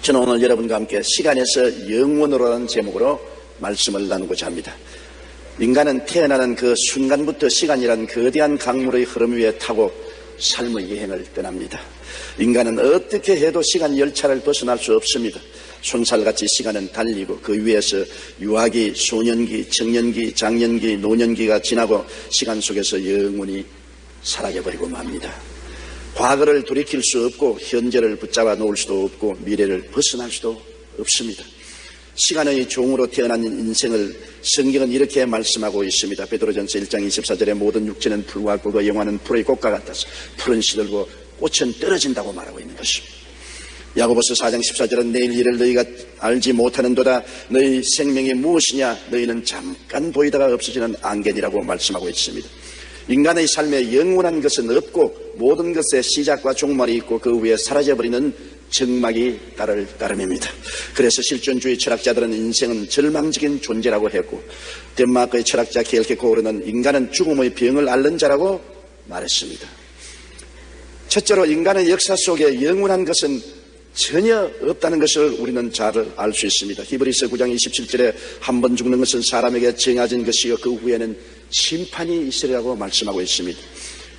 저는 오늘 여러분과 함께 시간에서 영원으로라는 제목으로 말씀을 나누고자 합니다. 인간은 태어나는 그 순간부터 시간이란 거대한 강물의 흐름 위에 타고 삶의 여행을 떠납니다. 인간은 어떻게 해도 시간 열차를 벗어날 수 없습니다. 손살같이 시간은 달리고 그 위에서 유아기, 소년기, 청년기, 장년기, 노년기가 지나고 시간 속에서 영원히 사라져버리고 맙니다. 과거를 돌이킬 수 없고 현재를 붙잡아 놓을 수도 없고 미래를 벗어날 수도 없습니다. 시간의 종으로 태어난 인생을 성경은 이렇게 말씀하고 있습니다. 베드로전서 1장 24절에 모든 육체는 풀과 같고 그 영혼은 풀의 꽃과 같아서 풀은 시들고 꽃은 떨어진다고 말하고 있는 것입니다. 야고보서 4장 14절은 내일 일을 너희가 알지 못하는도다. 너희 생명이 무엇이냐? 너희는 잠깐 보이다가 없어지는 안개니라고 말씀하고 있습니다. 인간의 삶에 영원한 것은 없고 모든 것에 시작과 종말이 있고 그 후에 사라져버리는 정막이 따를 따름입니다. 그래서 실존주의 철학자들은 인생은 절망적인 존재라고 했고 덴마크의 철학자 켈케코르는 인간은 죽음의 병을 앓는 자라고 말했습니다. 첫째로 인간의 역사 속에 영원한 것은 전혀 없다는 것을 우리는 잘 알 수 있습니다. 히브리서 9장 27절에 한 번 죽는 것은 사람에게 정해진 것이요 그 후에는 심판이 있으리라고 말씀하고 있습니다.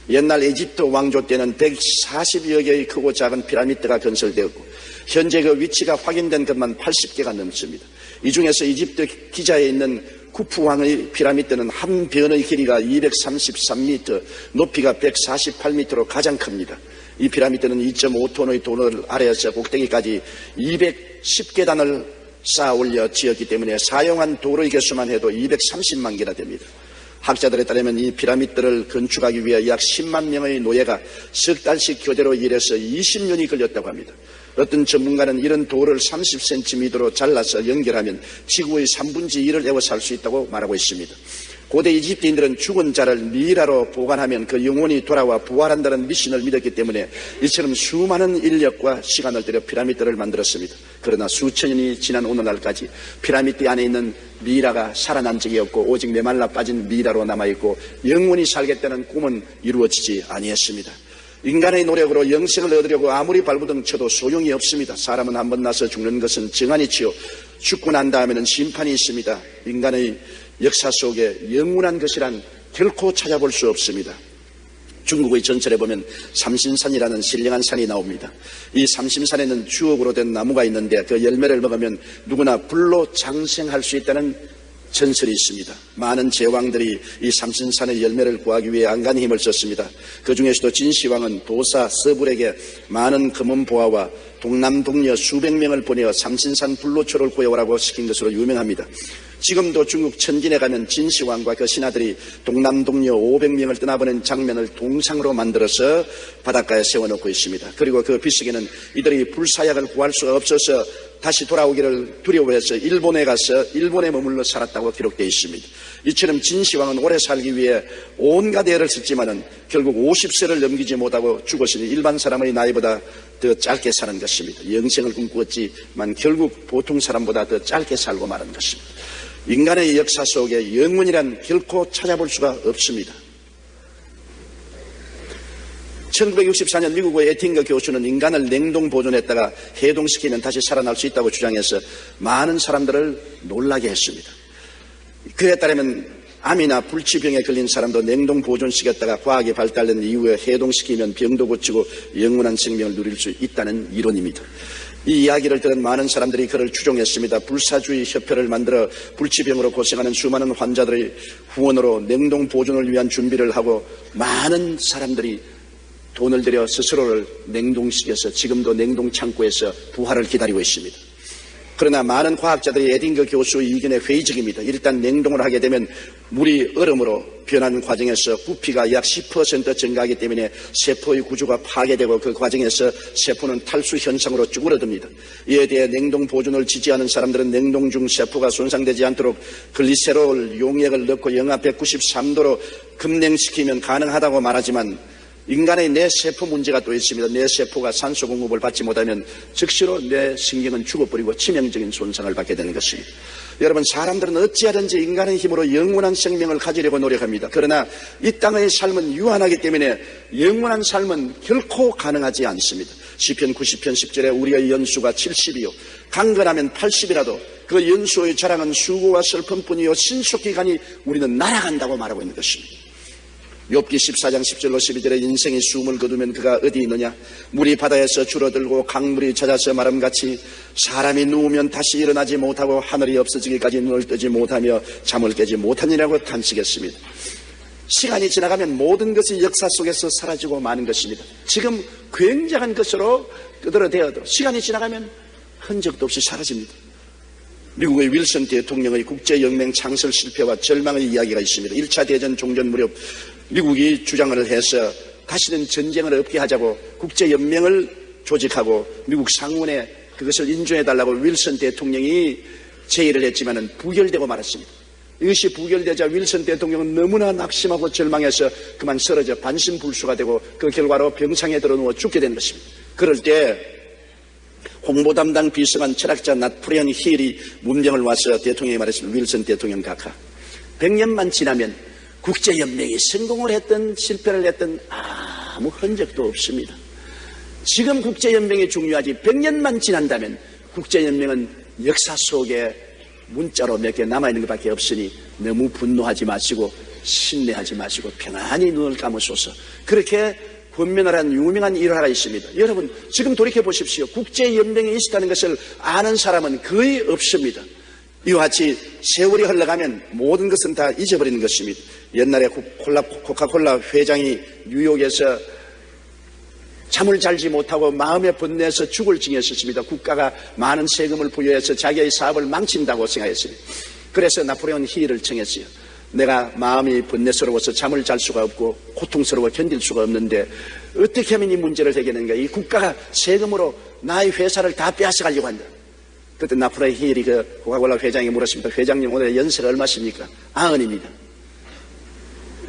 옛날 이집트 왕조 때는 140여 개의 크고 작은 피라미드가 건설되었고 현재 그 위치가 확인된 것만 80개가 넘습니다. 이 중에서 이집트 기자에 있는 쿠프 왕의 피라미드는 한 변의 길이가 233m, 높이가 148m로 가장 큽니다. 이 피라미드는 2.5톤의 돌을 아래에서 꼭대기까지 210계단을 쌓아 올려 지었기 때문에 사용한 돌의 개수만 해도 230만 개나 됩니다. 학자들에 따르면 이 피라미드를 건축하기 위해 약 10만 명의 노예가 석 달씩 교대로 일해서 20년이 걸렸다고 합니다. 어떤 전문가는 이런 돌을 30cm로 잘라서 연결하면 지구의 3분의 1을 에워 살 수 있다고 말하고 있습니다. 고대 이집트인들은 죽은 자를 미이라로 보관하면 그 영혼이 돌아와 부활한다는 미신을 믿었기 때문에 이처럼 수많은 인력과 시간을 들여 피라미드를 만들었습니다. 그러나 수천 년이 지난 오늘날까지 피라미드 안에 있는 미이라가 살아난 적이 없고 오직 메말라 빠진 미이라로 남아있고 영원히 살겠다는 꿈은 이루어지지 아니했습니다. 인간의 노력으로 영생을 얻으려고 아무리 발부둥 쳐도 소용이 없습니다. 사람은 한번 나서 죽는 것은 정한이치요 죽고 난 다음에는 심판이 있습니다. 인간의 역사 속에 영원한 것이란 결코 찾아볼 수 없습니다. 중국의 전설에 보면 삼신산이라는 신령한 산이 나옵니다. 이 삼신산에는 주옥으로 된 나무가 있는데 그 열매를 먹으면 누구나 불로 장생할 수 있다는 전설이 있습니다. 많은 제왕들이 이 삼신산의 열매를 구하기 위해 안간히 힘을 썼습니다. 그 중에서도 진시황은 도사 서불에게 많은 금은 보화와 동남동녀 수백 명을 보내어 삼신산 불로초를 구해오라고 시킨 것으로 유명합니다. 지금도 중국 천진에 가면 진시황과 그 신하들이 동남동녀 500명을 떠나보낸 장면을 동상으로 만들어서 바닷가에 세워놓고 있습니다. 그리고 그 빗속에는 이들이 불사약을 구할 수가 없어서 다시 돌아오기를 두려워해서 일본에 가서 일본에 머물러 살았다고 기록되어 있습니다. 이처럼 진시황은 오래 살기 위해 온갖 애를 썼지만은 결국 50세를 넘기지 못하고 죽었으니 일반 사람의 나이보다 더 짧게 사는 것입니다. 영생을 꿈꾸었지만 결국 보통 사람보다 더 짧게 살고 마는 것입니다. 인간의 역사 속에 영원이란 결코 찾아볼 수가 없습니다. 1964년 미국의 에팅거 교수는 인간을 냉동 보존했다가 해동시키면 다시 살아날 수 있다고 주장해서 많은 사람들을 놀라게 했습니다. 그에 따르면 암이나 불치병에 걸린 사람도 냉동 보존시켰다가 과학이 발달된 이후에 해동시키면 병도 고치고 영원한 생명을 누릴 수 있다는 이론입니다. 이 이야기를 들은 많은 사람들이 그를 추종했습니다. 불사주의 협회를 만들어 불치병으로 고생하는 수많은 환자들의 후원으로 냉동 보존을 위한 준비를 하고 많은 사람들이 돈을 들여 스스로를 냉동시켜서 지금도 냉동 창고에서 부활을 기다리고 있습니다. 그러나 많은 과학자들이 에딩거 교수의 의견에 회의적입니다. 일단 냉동을 하게 되면 물이 얼음으로 변하는 과정에서 부피가 약 10% 증가하기 때문에 세포의 구조가 파괴되고 그 과정에서 세포는 탈수 현상으로 쭈그러듭니다. 이에 대해 냉동 보존을 지지하는 사람들은 냉동 중 세포가 손상되지 않도록 글리세롤 용액을 넣고 영하 193도로 급냉시키면 가능하다고 말하지만 인간의 뇌세포 문제가 또 있습니다. 뇌세포가 산소 공급을 받지 못하면 즉시로 뇌신경은 죽어버리고 치명적인 손상을 받게 되는 것입니다. 여러분, 사람들은 어찌하든지 인간의 힘으로 영원한 생명을 가지려고 노력합니다. 그러나 이 땅의 삶은 유한하기 때문에 영원한 삶은 결코 가능하지 않습니다. 시편 90편 10절에 우리의 연수가 70이요 강건하면 80이라도 그 연수의 자랑은 수고와 슬픔뿐이요 신속히 가니 우리는 날아간다고 말하고 있는 것입니다. 욥기 14장 10절로 12절에 인생이 숨을 거두면 그가 어디 있느냐, 물이 바다에서 줄어들고 강물이 잦아서 마름같이 사람이 누우면 다시 일어나지 못하고 하늘이 없어지기까지 눈을 뜨지 못하며 잠을 깨지 못하니라고 탄식했습니다. 시간이 지나가면 모든 것이 역사 속에서 사라지고 마는 것입니다. 지금 굉장한 것으로 끄드러대어도 시간이 지나가면 흔적도 없이 사라집니다. 미국의 윌슨 대통령의 국제연맹 창설 실패와 절망의 이야기가 있습니다. 1차 대전 종전 무렵 미국이 주장을 해서 다시는 전쟁을 없게 하자고 국제연맹을 조직하고 미국 상원에 그것을 인정해달라고 윌슨 대통령이 제의를 했지만 부결되고 말았습니다. 이것이 부결되자 윌슨 대통령은 너무나 낙심하고 절망해서 그만 쓰러져 반신불수가 되고 그 결과로 병상에 들어누워 죽게 된 것입니다. 그럴 때 홍보 담당 비서관 철학자 나폴레옹 힐이 문병을 와서 대통령이 말했습니다. 윌슨 대통령 각하, 100년만 지나면 국제연맹이 성공을 했든 실패를 했든 아무 흔적도 없습니다. 지금 국제연맹이 중요하지 100년만 지난다면 국제연맹은 역사 속에 문자로 몇 개 남아있는 것밖에 없으니 너무 분노하지 마시고 신뢰하지 마시고 편안히 눈을 감으소서. 그렇게 권면을 한 유명한 일화가 있습니다. 여러분, 지금 돌이켜 보십시오. 국제연맹이 있었다는 것을 아는 사람은 거의 없습니다. 이와 같이 세월이 흘러가면 모든 것은 다 잊어버리는 것입니다. 옛날에 코카콜라 회장이 뉴욕에서 잠을 잘지 못하고 마음에 번뇌해서 죽을 징했었습니다. 국가가 많은 세금을 부여해서 자기의 사업을 망친다고 생각했습니다. 그래서 나폴레옹 힐을 청했어요. 내가 마음이 번뇌스러워서 잠을 잘 수가 없고 고통스러워 견딜 수가 없는데 어떻게 하면 이 문제를 해결하는가. 이 국가가 세금으로 나의 회사를 다 빼앗아가려고 한다. 그때 나폴레옹 힐이 그 코카콜라 회장이 물었습니다. 회장님, 오늘 연세가 얼마십니까? 90입니다.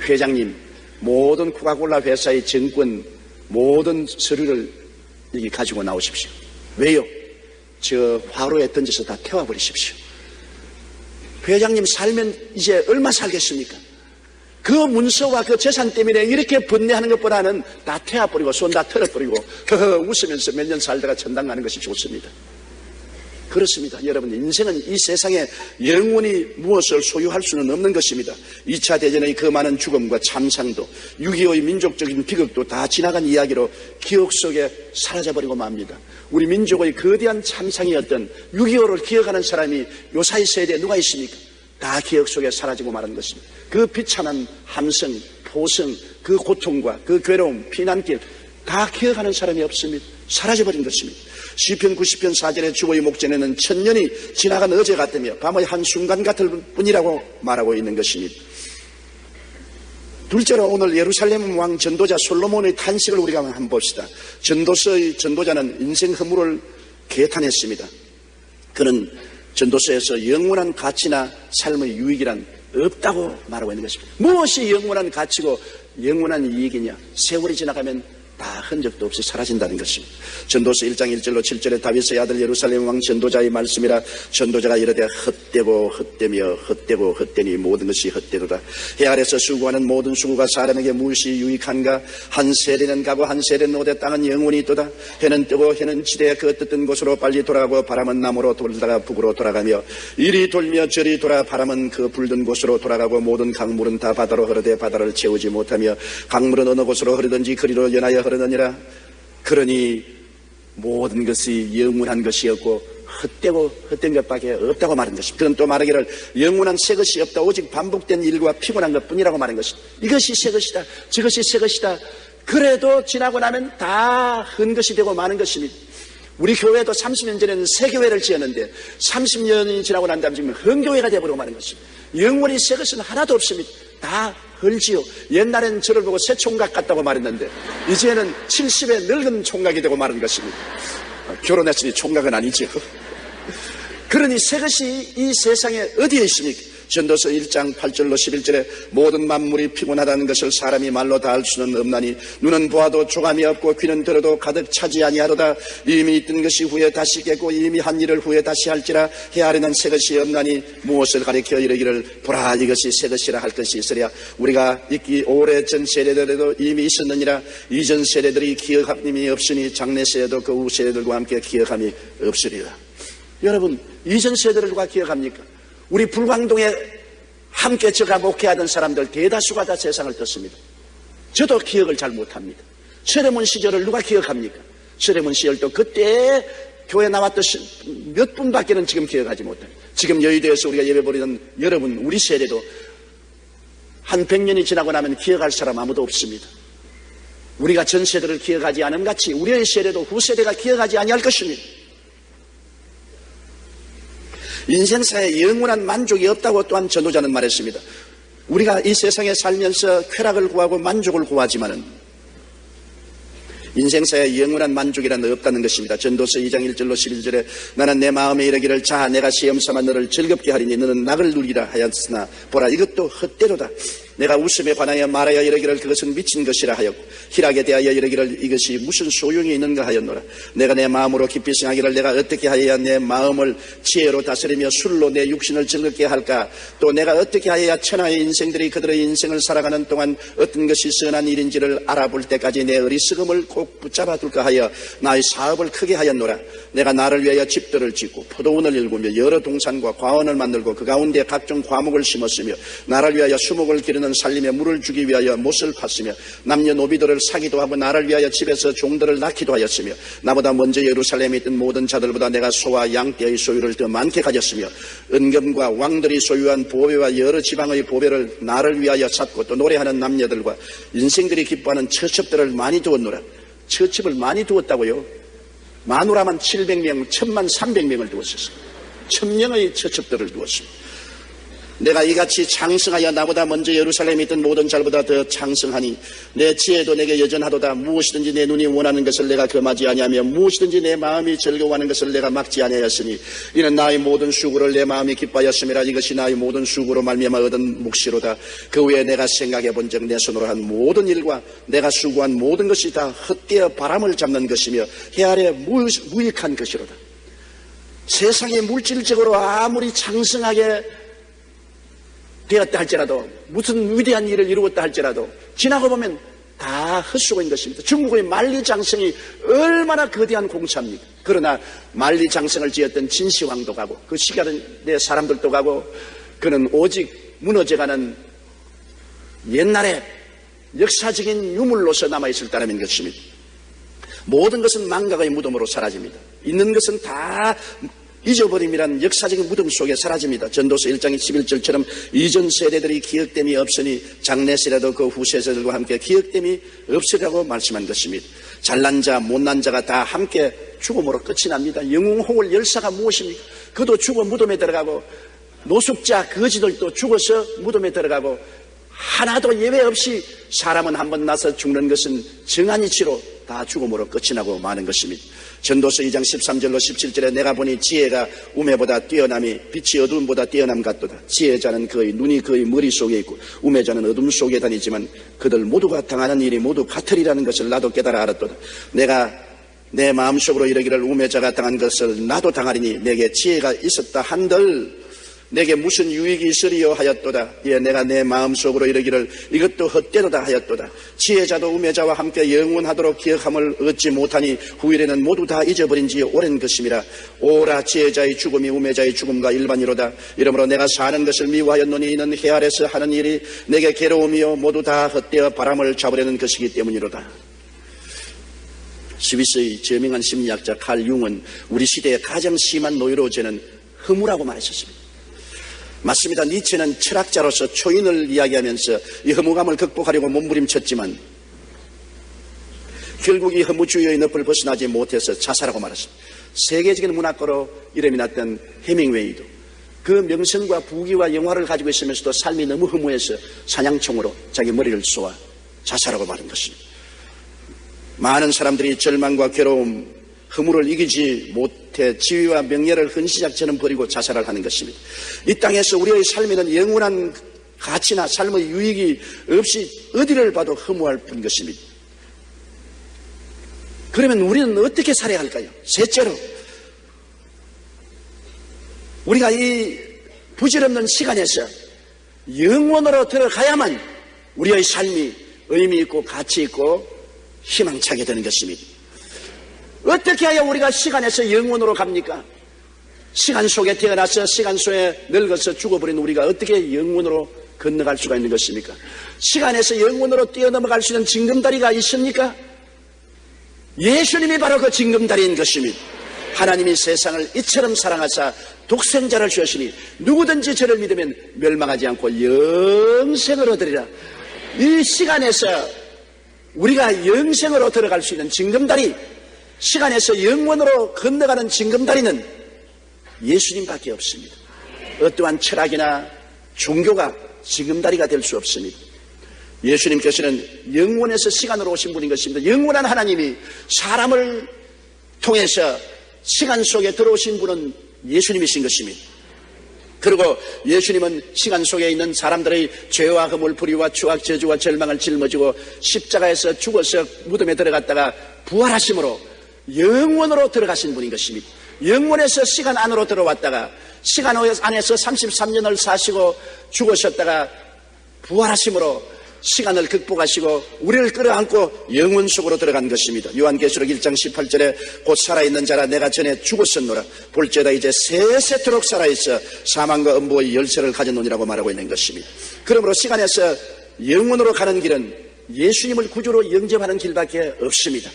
회장님, 모든 코카콜라 회사의 정권 모든 서류를 여기 가지고 나오십시오. 왜요? 저 화로에 던져서 다 태워버리십시오. 회장님 살면 이제 얼마 살겠습니까? 그 문서와 그 재산 때문에 이렇게 번뇌하는 것보다는 다 태워버리고 손 다 털어버리고 웃으면서 몇 년 살다가 천당 가는 것이 좋습니다. 그렇습니다. 여러분, 인생은 이 세상에 영원히 무엇을 소유할 수는 없는 것입니다. 2차 대전의 그 많은 죽음과 참상도 6.25의 민족적인 비극도 다 지나간 이야기로 기억 속에 사라져버리고 맙니다. 우리 민족의 거대한 참상이었던 6.25를 기억하는 사람이 요사이 세대에 누가 있습니까? 다 기억 속에 사라지고 마는 것입니다. 그 비참한 함성, 포성, 그 고통과 그 괴로움, 피난길 다 기억하는 사람이 없습니다. 사라져버린 것입니다. 시편 90편 4절의 주의 목전에는 천년이 지나간 어제 같으며 밤의 한순간 같을 뿐이라고 말하고 있는 것입니다. 둘째로 오늘 예루살렘 왕 전도자 솔로몬의 탄식을 우리가 한번 봅시다. 전도자는 인생 허물을 개탄했습니다. 그는 전도서에서 영원한 가치나 삶의 유익이란 없다고 말하고 있는 것입니다. 무엇이 영원한 가치고 영원한 이익이냐? 세월이 지나가면 다 흔적도 없이 사라진다는 것입니다. 전도서 1장 1절로 7절에 다윗의 아들 예루살렘 왕 전도자의 말씀이라. 전도자가 이르되 헛되고 헛되며 헛되고 헛되니 모든 것이 헛되도다. 해 아래서 수고하는 모든 수고가 사람에게 무엇이 유익한가? 한 세대는 가고 한 세대는 오되 땅은 영원히 있도다. 해는 뜨고 해는 지대 그 뜨던 곳으로 빨리 돌아가고 바람은 남으로 돌다가 북으로 돌아가며 이리 돌며 저리 돌아 바람은 그 불던 곳으로 돌아가고 모든 강물은 다 바다로 흐르되 바다를 채우지 못하며 강물은 어느 곳으로 흐르든지 그리로 연하여 흐르느니라. 그러니 모든 것이 영원한 것이었고 헛된 것밖에 없다고 말한 것입니다. 그는 또 말하기를 영원한 새 것이 없다. 오직 반복된 일과 피곤한 것뿐이라고 말한 것입니다. 이것이 새 것이다. 저것이 새 것이다. 그래도 지나고 나면 다 헛것이 되고 마는 것입니다. 우리 교회도 30년 전에는 새 교회를 지었는데 30년이 지나고 난 다음에 지금 헛교회가 되어버리고 마는 것입니다. 영원히 새 것은 하나도 없습니다. 다 헐지요. 옛날엔 저를 보고 새 총각 같다고 말했는데 이제는 70의 늙은 총각이 되고 마는 것입니다. 결혼했으니 총각은 아니죠. 그러니 새 것이 이 세상에 어디에 있습니까? 전도서 1장 8절로 11절에 모든 만물이 피곤하다는 것을 사람이 말로 다 할 수는 없나니 눈은 보아도 조감이 없고 귀는 들어도 가득 차지 아니하로다. 이미 있던 것이 후에 다시 깼고 이미 한 일을 후에 다시 할지라. 해 아래는 새 것이 없나니 무엇을 가리켜 이르기를 보라 이것이 새 것이라 할 것이 있으랴. 우리가 있기 오래전 세대들에도 이미 있었느니라. 이전 세대들이 기억함이 없으니 장래 세대도 그 후 세대들과 함께 기억함이 없으리라. 여러분, 이전 세대를 누가 기억합니까? 우리 불광동에 함께 저가 목회하던 사람들 대다수가 다 세상을 떴습니다. 저도 기억을 잘 못합니다. 서대문 시절을 누가 기억합니까? 서대문 시절도 그때 교회 나왔던 몇 분밖에는 지금 기억하지 못합니다. 지금 여의도에서 우리가 예배 보리는 여러분, 우리 세대도 한 100년이 지나고 나면 기억할 사람 아무도 없습니다. 우리가 전 세대를 기억하지 않은 같이 우리의 세대도 후세대가 기억하지 아니할 것입니다. 인생사에 영원한 만족이 없다고 또한 전도자는 말했습니다. 우리가 이 세상에 살면서 쾌락을 구하고 만족을 구하지만은 인생사에 영원한 만족이란 없다는 것입니다. 전도서 2장 1절로 11절에 나는 내 마음에 이르기를 자 내가 시험삼아 너를 즐겁게 하리니 너는 낙을 누리라 하였으나 보라 이것도 헛되로다. 내가 웃음에 관하여 말하여 이르기를 그것은 미친 것이라 하였고 희락에 대하여 이르기를 이것이 무슨 소용이 있는가 하였노라. 내가 내 마음으로 깊이 생각하기를 내가 어떻게 하여야 내 마음을 지혜로 다스리며 술로 내 육신을 즐겁게 할까. 또 내가 어떻게 하여야 천하의 인생들이 그들의 인생을 살아가는 동안 어떤 것이 선한 일인지를 알아볼 때까지 내 어리석음을 꼭 붙잡아 둘까 하여 나의 사업을 크게 하였노라. 내가 나를 위하여 집들을 짓고 포도원을 일구며 여러 동산과 과원을 만들고 그 가운데 각종 과목을 심었으며 나를 위하여 수목을 기르는 살림에 물을 주기 위하여 못을 팠으며 남녀노비들을 사기도 하고 나를 위하여 집에서 종들을 낳기도 하였으며 나보다 먼저 예루살렘에 있던 모든 자들보다 내가 소와 양떼의 소유를 더 많게 가졌으며 은금과 왕들이 소유한 보배와 여러 지방의 보배를 나를 위하여 샀고 또 노래하는 남녀들과 인생들이 기뻐하는 처첩들을 많이 두었노라. 처첩을 많이 두었다고요? 마누라만 700명, 1300명을 두었었습니다. 1000명의 처첩들을 두었습니다. 내가 이같이 장성하여 나보다 먼저 예루살렘에 있던 모든 자들보다 더 장성하니 내 지혜도 내게 여전하도다. 무엇이든지 내 눈이 원하는 것을 내가 금하지 아니하며 무엇이든지 내 마음이 즐거워하는 것을 내가 막지 아니하였으니 이는 나의 모든 수고를 내 마음이 기뻐하였음이라. 이것이 나의 모든 수고로 말미암아 얻은 몫이로다. 그 후에 내가 생각해 본즉 내 손으로 한 모든 일과 내가 수고한 모든 것이 다 헛되어 바람을 잡는 것이며 해 아래 무익한 것이로다. 세상에 물질적으로 아무리 장성하게 되었다 할지라도 무슨 위대한 일을 이루었다 할지라도 지나고 보면 다 헛수고인 것입니다. 중국의 만리장성이 얼마나 거대한 공사입니까? 그러나 만리장성을 지었던 진시황도 가고 그 시간에 사람들도 가고 그는 오직 무너져가는 옛날에 역사적인 유물로서 남아있을 따름인 것입니다. 모든 것은 망각의 무덤으로 사라집니다. 있는 것은 다 잊어버림이란 역사적인 무덤 속에 사라집니다. 전도서 1장 11절처럼 이전 세대들이 기억됨이 없으니 장래 세대도 그 후 세대들과 함께 기억됨이 없으리라고 말씀한 것입니다. 잘난 자 못난 자가 다 함께 죽음으로 끝이 납니다. 영웅홍을 열사가 무엇입니까? 그도 죽어 무덤에 들어가고 노숙자 거지들도 죽어서 무덤에 들어가고 하나도 예외 없이 사람은 한번 나서 죽는 것은 정한이치로 다 죽음으로 끝이 나고 마는 것입니다. 전도서 2장 13절로 17절에 내가 보니 지혜가 우매보다 뛰어남이 빛이 어두움보다 뛰어남 같도다. 지혜자는 그의 눈이 그의 머릿속에 있고 우매자는 어둠 속에 다니지만 그들 모두가 당하는 일이 모두 같으리라는 것을 나도 깨달아 알았도다. 내가 내 마음속으로 이르기를 우매자가 당한 것을 나도 당하리니 내게 지혜가 있었다 한들 내게 무슨 유익이 있으리요 하였도다. 예, 내가 내 마음속으로 이르기를 이것도 헛되도다 하였도다. 지혜자도 우매자와 함께 영원하도록 기억함을 얻지 못하니 후일에는 모두 다 잊어버린 지 오랜 것임이라. 오라 지혜자의 죽음이 우매자의 죽음과 일반이로다. 이러므로 내가 사는 것을 미워하였노니 이는 해 아래서 하는 일이 내게 괴로움이요 모두 다 헛되어 바람을 잡으려는 것이기 때문이로다. 스위스의 저명한 심리학자 칼 융은 우리 시대의 가장 심한 노이로제는 허무라고 말했었습니다. 맞습니다. 니체는 철학자로서 초인을 이야기하면서 이 허무감을 극복하려고 몸부림쳤지만 결국 이 허무주의의 늪을 벗어나지 못해서 자살하고 말았습니다. 세계적인 문학가로 이름이 났던 해밍웨이도 그 명성과 부귀와 영화를 가지고 있으면서도 삶이 너무 허무해서 사냥총으로 자기 머리를 쏘아 자살하고 마는 것입니다. 많은 사람들이 절망과 괴로움, 허물을 이기지 못해 지위와 명예를 헌시작처럼 버리고 자살을 하는 것입니다. 이 땅에서 우리의 삶에는 영원한 가치나 삶의 유익이 없이 어디를 봐도 허무할 뿐인 것입니다. 그러면 우리는 어떻게 살아야 할까요? 셋째로, 우리가 이 부질없는 시간에서 영원으로 들어가야만 우리의 삶이 의미 있고 가치 있고 희망차게 되는 것입니다. 어떻게 해야 우리가 시간에서 영원으로 갑니까? 시간 속에 태어나서 시간 속에 늙어서 죽어버린 우리가 어떻게 영원으로 건너갈 수가 있는 것입니까? 시간에서 영원으로 뛰어넘어갈 수 있는 징검다리가 있습니까? 예수님이 바로 그 징검다리인 것입니다. 하나님이 세상을 이처럼 사랑하사 독생자를 주셨으니 누구든지 저를 믿으면 멸망하지 않고 영생을 얻으리라. 이 시간에서 우리가 영생으로 들어갈 수 있는 징검다리, 시간에서 영원으로 건너가는 징검다리는 예수님밖에 없습니다. 어떠한 철학이나 종교가 징검다리가 될 수 없습니다. 예수님께서는 영원에서 시간으로 오신 분인 것입니다. 영원한 하나님이 사람을 통해서 시간 속에 들어오신 분은 예수님이신 것입니다. 그리고 예수님은 시간 속에 있는 사람들의 죄와 허물, 불의와 추악, 저주와 절망을 짊어지고 십자가에서 죽어서 무덤에 들어갔다가 부활하심으로 영원으로 들어가신 분인 것입니다. 영원에서 시간 안으로 들어왔다가 시간 안에서 33년을 사시고 죽으셨다가 부활하심으로 시간을 극복하시고 우리를 끌어안고 영원 속으로 들어간 것입니다. 요한계시록 1장 18절에 곧 살아있는 자라 내가 전에 죽었었노라 볼지어다 이제 세세토록 살아있어 사망과 음부의 열쇠를 가졌노니라고 말하고 있는 것입니다. 그러므로 시간에서 영원으로 가는 길은 예수님을 구주로 영접하는 길밖에 없습니다.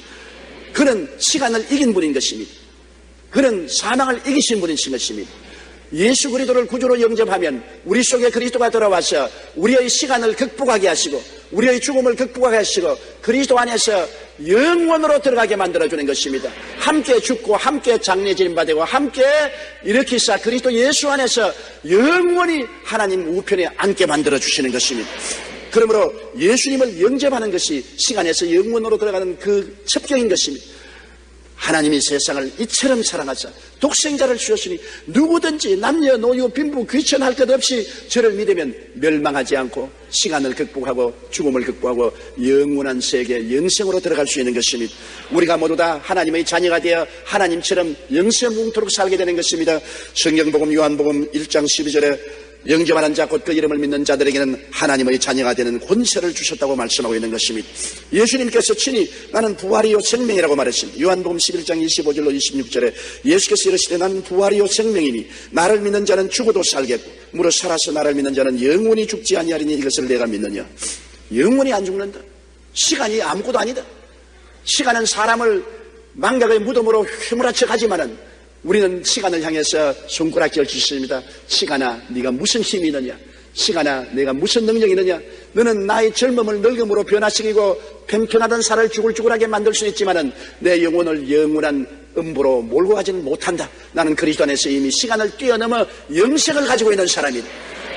그는 시간을 이긴 분인 것입니다. 그는 사망을 이기신 분이신 것입니다. 예수 그리스도를 구주로 영접하면 우리 속에 그리스도가 들어와서 우리의 시간을 극복하게 하시고 우리의 죽음을 극복하게 하시고 그리스도 안에서 영원으로 들어가게 만들어주는 것입니다. 함께 죽고 함께 장례지림 받고 함께 일으키사 그리스도 예수 안에서 영원히 하나님 우편에 앉게 만들어주시는 것입니다. 그러므로 예수님을 영접하는 것이 시간에서 영원으로 들어가는 그 첩경인 것입니다. 하나님이 세상을 이처럼 사랑하사 독생자를 주셨으니 누구든지 남녀 노유 빈부 귀천할 것 없이 저를 믿으면 멸망하지 않고 시간을 극복하고 죽음을 극복하고 영원한 세계 영생으로 들어갈 수 있는 것입니다. 우리가 모두 다 하나님의 자녀가 되어 하나님처럼 영생뭉토록 살게 되는 것입니다. 성경복음 요한복음 1장 12절에 영접하는 자 곧 그 이름을 믿는 자들에게는 하나님의 자녀가 되는 권세를 주셨다고 말씀하고 있는 것입니다. 예수님께서 친히 나는 부활이요 생명이라고 말했습니다. 요한복음 11장 25절로 26절에 예수께서 이르시되 나는 부활이요 생명이니 나를 믿는 자는 죽어도 살겠고 무릇 살아서 나를 믿는 자는 영원히 죽지 아니하리니 이것을 내가 믿느냐. 영원히 안 죽는다. 시간이 아무것도 아니다. 시간은 사람을 망각의 무덤으로 휘몰아쳐 가지만은 우리는 시간을 향해서 손가락질 짓습니다. 시간아 네가 무슨 힘이 있느냐. 시간아 내가 무슨 능력이 있느냐. 너는 나의 젊음을 늙음으로 변화시키고 편편하던 살을 쭈글쭈글하게 만들 수 있지만은 내 영혼을 영원한 음부로 몰고 가지는 못한다. 나는 그리스도 안에서 이미 시간을 뛰어넘어 영생을 가지고 있는 사람이다.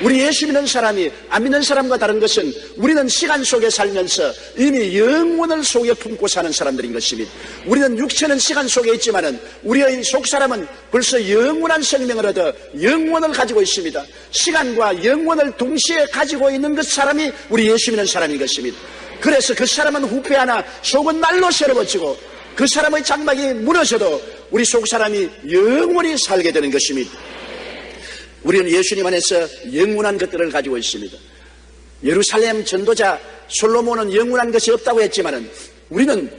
우리 예수 믿는 사람이 안 믿는 사람과 다른 것은 우리는 시간 속에 살면서 이미 영원을 속에 품고 사는 사람들인 것입니다. 우리는 육체는 시간 속에 있지만은 우리의 속사람은 벌써 영원한 생명을 얻어 영원을 가지고 있습니다. 시간과 영원을 동시에 가지고 있는 그 사람이 우리 예수 믿는 사람인 것입니다. 그래서 그 사람은 후패 하나 속은 날로 새로워지고 그 사람의 장막이 무너져도 우리 속사람이 영원히 살게 되는 것입니다. 우리는 예수님 안에서 영원한 것들을 가지고 있습니다. 예루살렘 전도자 솔로몬은 영원한 것이 없다고 했지만은 우리는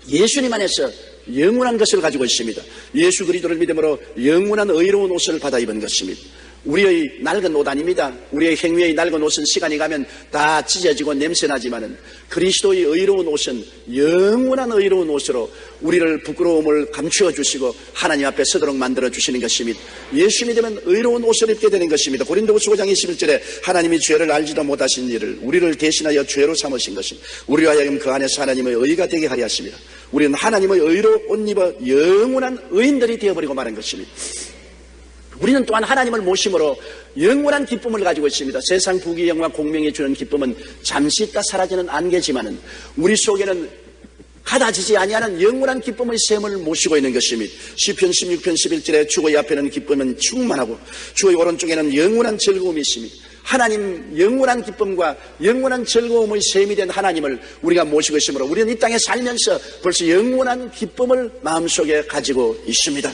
예수님 안에서 영원한 것을 가지고 있습니다. 예수 그리스도를 믿음으로 영원한 의로운 옷을 받아 입은 것입니다. 우리의 낡은 옷 아닙니다. 우리의 행위의 낡은 옷은 시간이 가면 다 찢어지고 냄새나지만은 그리스도의 의로운 옷은 영원한 의로운 옷으로 우리를 부끄러움을 감추어 주시고 하나님 앞에 서도록 만들어 주시는 것입니다. 예수 믿으면 의로운 옷을 입게 되는 것입니다. 고린도후서 5장 21절에 하나님이 죄를 알지도 못하신 일을 우리를 대신하여 죄로 삼으신 것입니다. 우리로 하여금 그 안에서 하나님의 의가 되게 하려 하십니다. 우리는 하나님의 의로 옷 입어 영원한 의인들이 되어버리고 마는 것입니다. 우리는 또한 하나님을 모심으로 영원한 기쁨을 가지고 있습니다. 세상 부귀영화 공명이 주는 기쁨은 잠시 있다 사라지는 안개지만은 우리 속에는 가다지지 아니하는 영원한 기쁨의 샘을 모시고 있는 것입니다. 시편 16편 11절에 주의 앞에는 기쁨은 충만하고 주의 오른쪽에는 영원한 즐거움이 있습니다. 하나님 영원한 기쁨과 영원한 즐거움의 샘이 된 하나님을 우리가 모시고 있으므로 우리는 이 땅에 살면서 벌써 영원한 기쁨을 마음속에 가지고 있습니다.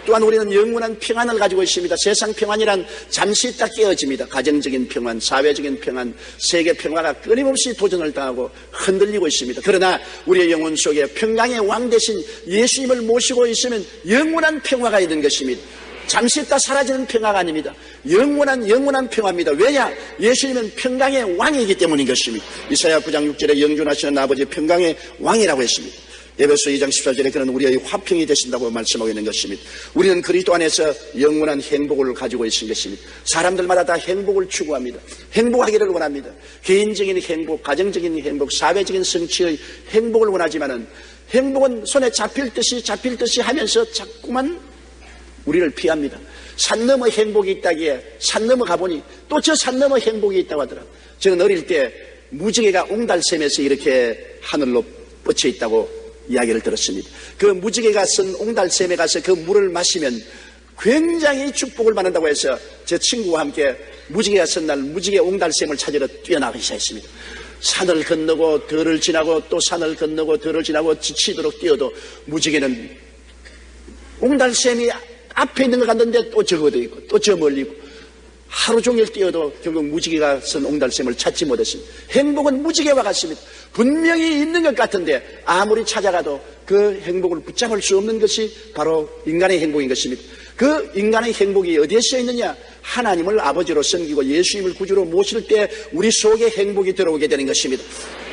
또한 우리는 영원한 평안을 가지고 있습니다. 세상 평안이란 잠시 있다 깨어집니다. 가정적인 평안, 사회적인 평안, 세계 평화가 끊임없이 도전을 당하고 흔들리고 있습니다. 그러나 우리의 영혼 속에 평강의 왕 대신 예수님을 모시고 있으면 영원한 평화가 있는 것입니다. 잠시 있다 사라지는 평화가 아닙니다. 영원한 평화입니다. 왜냐? 예수님은 평강의 왕이기 때문인 것입니다. 이사야 9장 6절에 영존하시는 아버지 평강의 왕이라고 했습니다. 에베소 2장 14절에 그는 우리의 화평이 되신다고 말씀하고 있는 것입니다. 우리는 그리스도 안에서 영원한 행복을 가지고 있는 것입니다. 사람들마다 다 행복을 추구합니다. 행복하기를 원합니다. 개인적인 행복, 가정적인 행복, 사회적인 성취의 행복을 원하지만은 행복은 손에 잡힐 듯이 하면서 자꾸만 우리를 피합니다. 산 너머 행복이 있다기에 산 넘어 가보니 또 저 산 너머 행복이 있다고 하더라고요. 저는 어릴 때 무지개가 옹달샘에서 이렇게 하늘로 뻗쳐 있다고 이야기를 들었습니다. 그 무지개가 쓴 옹달샘에 가서 그 물을 마시면 굉장히 축복을 받는다고 해서 제 친구와 함께 무지개가 쓴 날 무지개 옹달샘을 찾으러 뛰어나가기 시작했습니다. 산을 건너고 들을 지나고 또 산을 건너고 들을 지나고 지치도록 뛰어도 무지개는 옹달샘이 앞에 있는 것 같는데 또 저거도 있고 또 저 멀리 있고 하루 종일 뛰어도 결국 무지개가 쓴 옹달샘을 찾지 못했습니다. 행복은 무지개와 같습니다. 분명히 있는 것 같은데 아무리 찾아가도 그 행복을 붙잡을 수 없는 것이 바로 인간의 행복인 것입니다. 그 인간의 행복이 어디에 쓰여 있느냐? 하나님을 아버지로 섬기고 예수님을 구주로 모실 때 우리 속에 행복이 들어오게 되는 것입니다.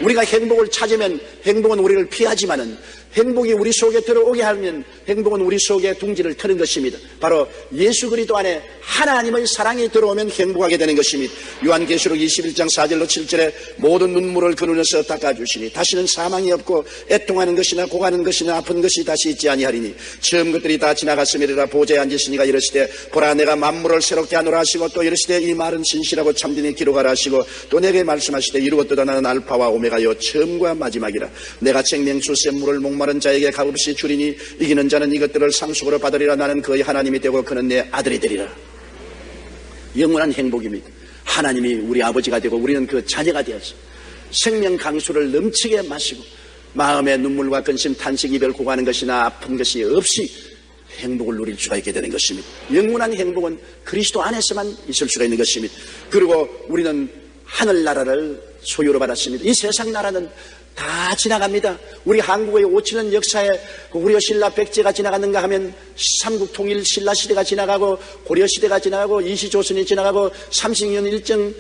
우리가 행복을 찾으면 행복은 우리를 피하지만은 행복이 우리 속에 들어오게 하면 행복은 우리 속에 둥지를 트는 것입니다. 바로 예수 그리스도 안에 하나님의 사랑이 들어오면 행복하게 되는 것입니다. 요한계시록 21장 4절로 7절에 모든 눈물을 그 눈에서 닦아주시니 다시는 사망이 없고 애통하는 것이나 고가는 것이나 아픈 것이 다시 있지 아니하리니 처음 것들이 다 지나갔음이라. 보좌에 앉으시니가 이르시되 보라 내가 만물을 새롭게 하노라 하시고 또 이르시되 이 말은 진실하고 참되니 기록하라 하시고 또 내게 말씀하시되 이루었도다 나는 알파와 오메가요 처음과 마지막이라. 내가 생명수 샘물을 목마른 자에게 값없이 주리니 이기는 자는 이것들을 상속으로 받으리라. 나는 그의 하나님이 되고 그는 내 아들이 되리라. 영원한 행복입니다. 하나님이 우리 아버지가 되고 우리는 그 자녀가 되어서 생명 강수를 넘치게 마시고 마음의 눈물과 근심, 탄식, 이별, 고가는 것이나 아픈 것이 없이 행복을 누릴 수가 있게 되는 것입니다. 영원한 행복은 그리스도 안에서만 있을 수가 있는 것입니다. 그리고 우리는 하늘나라를 소유로 받았습니다. 이 세상 나라는 다 지나갑니다. 우리 한국의 5,7년 역사에 우리의 신라 백제가 지나갔는가 하면 삼국 통일 신라 시대가 지나가고 고려 시대가 지나가고 이시조선이 지나가고 30년 일정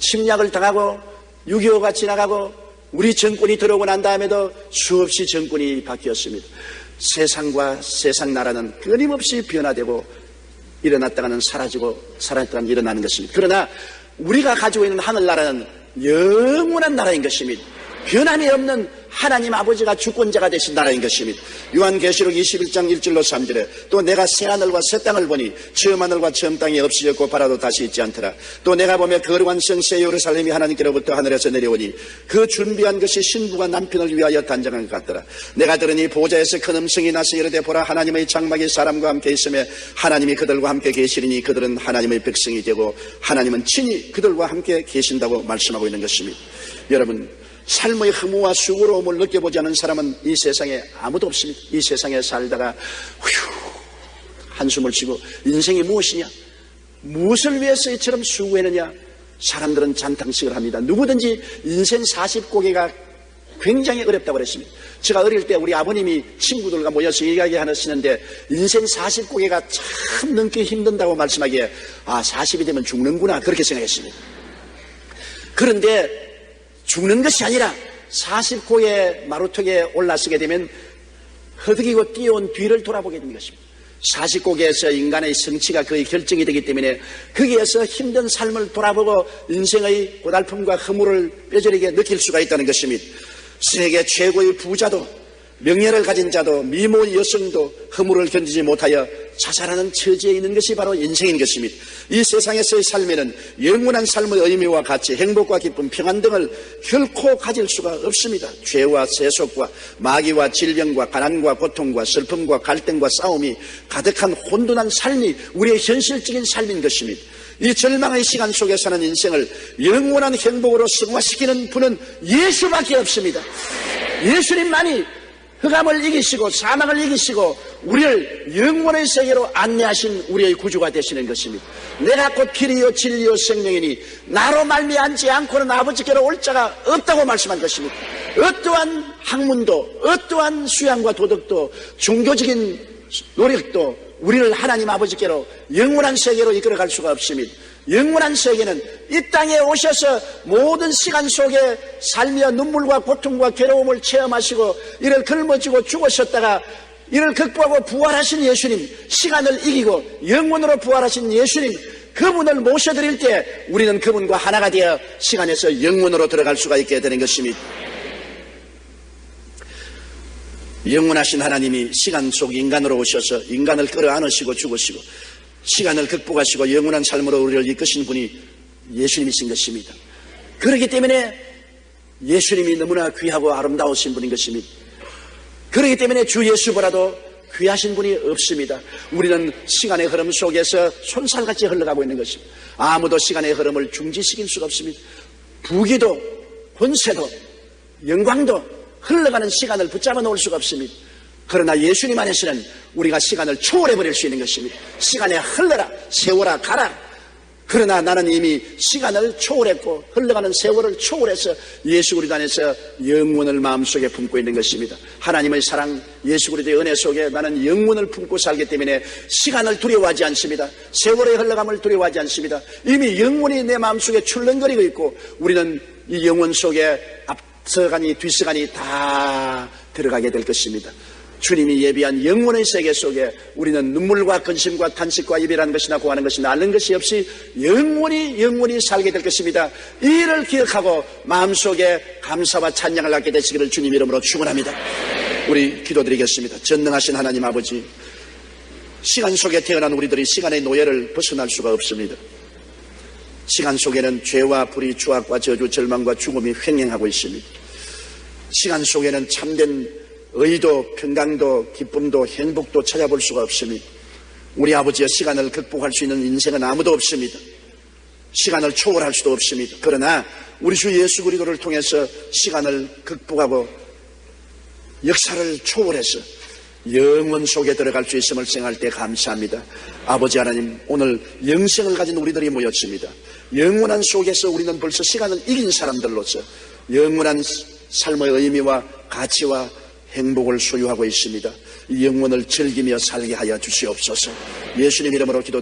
침략을 당하고 6.25가 지나가고 우리 정권이 들어오고 난 다음에도 수없이 정권이 바뀌었습니다. 세상과 세상 나라는 끊임없이 변화되고 일어났다가는 사라지고 사라졌다가는 일어나는 것입니다. 그러나 우리가 가지고 있는 하늘나라는 영원한 나라인 것입니다. 변함이 없는 하나님 아버지가 주권자가 되신 나라인 것입니다. 요한계시록 21장 1절로 3절에 또 내가 새하늘과 새 땅을 보니 처음 하늘과 처음 땅이 없어졌고 바라도 다시 있지 않더라. 또 내가 보며 거룩한 성새 예루살렘이 하나님께로부터 하늘에서 내려오니 그 준비한 것이 신부가 남편을 위하여 단장한 것 같더라. 내가 들으니 보좌에서 큰 음성이 나서 이르되 보라 하나님의 장막이 사람과 함께 있으며 하나님이 그들과 함께 계시리니 그들은 하나님의 백성이 되고 하나님은 친히 그들과 함께 계신다고 말씀하고 있는 것입니다. 여러분, 삶의 허무와 수고로움을 느껴보지 않은 사람은 이 세상에 아무도 없습니다. 이 세상에 살다가 한숨을 쉬고 인생이 무엇이냐, 무엇을 위해서 이처럼 수고했느냐, 사람들은 잔탕식을 합니다. 누구든지 인생 40고개가 굉장히 어렵다고 그랬습니다. 제가 어릴 때 우리 아버님이 친구들과 모여서 이야기하시는데 인생 40고개가 참 넘기 힘든다고 말씀하기에 40이 되면 죽는구나 그렇게 생각했습니다. 그런데 죽는 것이 아니라 40고의 마루턱에 올라서게 되면 허덕이고 뛰어온 뒤를 돌아보게 되는 것입니다. 40고개에서 인간의 성취가 거의 결정이 되기 때문에 거기에서 힘든 삶을 돌아보고 인생의 고달픔과 허물을 뼈저리게 느낄 수가 있다는 것입니다. 세계 최고의 부자도 명예를 가진 자도 미모 여성도 허물을 견디지 못하여 자살하는 처지에 있는 것이 바로 인생인 것입니다. 이 세상에서의 삶에는 영원한 삶의 의미와 가치, 행복과 기쁨, 평안 등을 결코 가질 수가 없습니다. 죄와 세속과 마귀와 질병과 가난과 고통과 슬픔과 갈등과 싸움이 가득한 혼돈한 삶이 우리의 현실적인 삶인 것입니다. 이 절망의 시간 속에 사는 인생을 영원한 행복으로 승화시키는 분은 예수밖에 없습니다. 예수님만이 흑암을 이기시고 사망을 이기시고 우리를 영원의 세계로 안내하신 우리의 구주가 되시는 것입니다. 내가 곧 길이요 진리요 생명이니 나로 말미암지 않고는 아버지께로 올 자가 없다고 말씀한 것입니다. 어떠한 학문도 어떠한 수양과 도덕도 종교적인 노력도 우리를 하나님 아버지께로 영원한 세계로 이끌어갈 수가 없습니다. 영원한 세계는 이 땅에 오셔서 모든 시간 속에 살며 눈물과 고통과 괴로움을 체험하시고 이를 짊어지고 죽으셨다가 이를 극복하고 부활하신 예수님, 시간을 이기고 영원으로 부활하신 예수님, 그분을 모셔드릴 때 우리는 그분과 하나가 되어 시간에서 영원으로 들어갈 수가 있게 되는 것입니다. 영원하신 하나님이 시간 속 인간으로 오셔서 인간을 끌어안으시고 죽으시고 시간을 극복하시고 영원한 삶으로 우리를 이끄신 분이 예수님이신 것입니다. 그렇기 때문에 예수님이 너무나 귀하고 아름다우신 분인 것입니다. 그렇기 때문에 주 예수보다도 귀하신 분이 없습니다. 우리는 시간의 흐름 속에서 손살같이 흘러가고 있는 것입니다. 아무도 시간의 흐름을 중지시킬 수가 없습니다. 부귀도 권세도 영광도 흘러가는 시간을 붙잡아 놓을 수가 없습니다. 그러나 예수님 안에서는 우리가 시간을 초월해버릴 수 있는 것입니다. 시간에 흘러라, 세월아 가라. 그러나 나는 이미 시간을 초월했고 흘러가는 세월을 초월해서 예수 그리스도 안에서 영원을 마음속에 품고 있는 것입니다. 하나님의 사랑, 예수 그리스도의 은혜 속에 나는 영원을 품고 살기 때문에 시간을 두려워하지 않습니다. 세월의 흘러감을 두려워하지 않습니다. 이미 영원이 내 마음속에 출렁거리고 있고 우리는 이 영원 속에 앞서가니 뒤서가니 다 들어가게 될 것입니다. 주님이 예비한 영원의 세계 속에 우리는 눈물과 근심과 탄식과 이별하는 것이나 구하는 것이나 앓는 것이 없이 영원히 살게 될 것입니다. 이 일을 기억하고 마음속에 감사와 찬양을 갖게 되시기를 주님 이름으로 축원합니다. 우리 기도드리겠습니다. 전능하신 하나님 아버지, 시간 속에 태어난 우리들이 시간의 노예를 벗어날 수가 없습니다. 시간 속에는 죄와 불의, 추악과 저주, 절망과 죽음이 횡행하고 있습니다. 시간 속에는 참된 의도, 평강도, 기쁨도, 행복도 찾아볼 수가 없습니다. 우리 아버지의 시간을 극복할 수 있는 인생은 아무도 없습니다. 시간을 초월할 수도 없습니다. 그러나 우리 주 예수 그리스도를 통해서 시간을 극복하고 역사를 초월해서 영원 속에 들어갈 수 있음을 생각할 때 감사합니다. 아버지 하나님, 오늘 영생을 가진 우리들이 모였습니다. 영원한 속에서 우리는 벌써 시간을 이긴 사람들로서 영원한 삶의 의미와 가치와 행복을 소유하고 있습니다. 이 영혼을 즐기며 살게 하여 주시옵소서. 예수님 이름으로 기도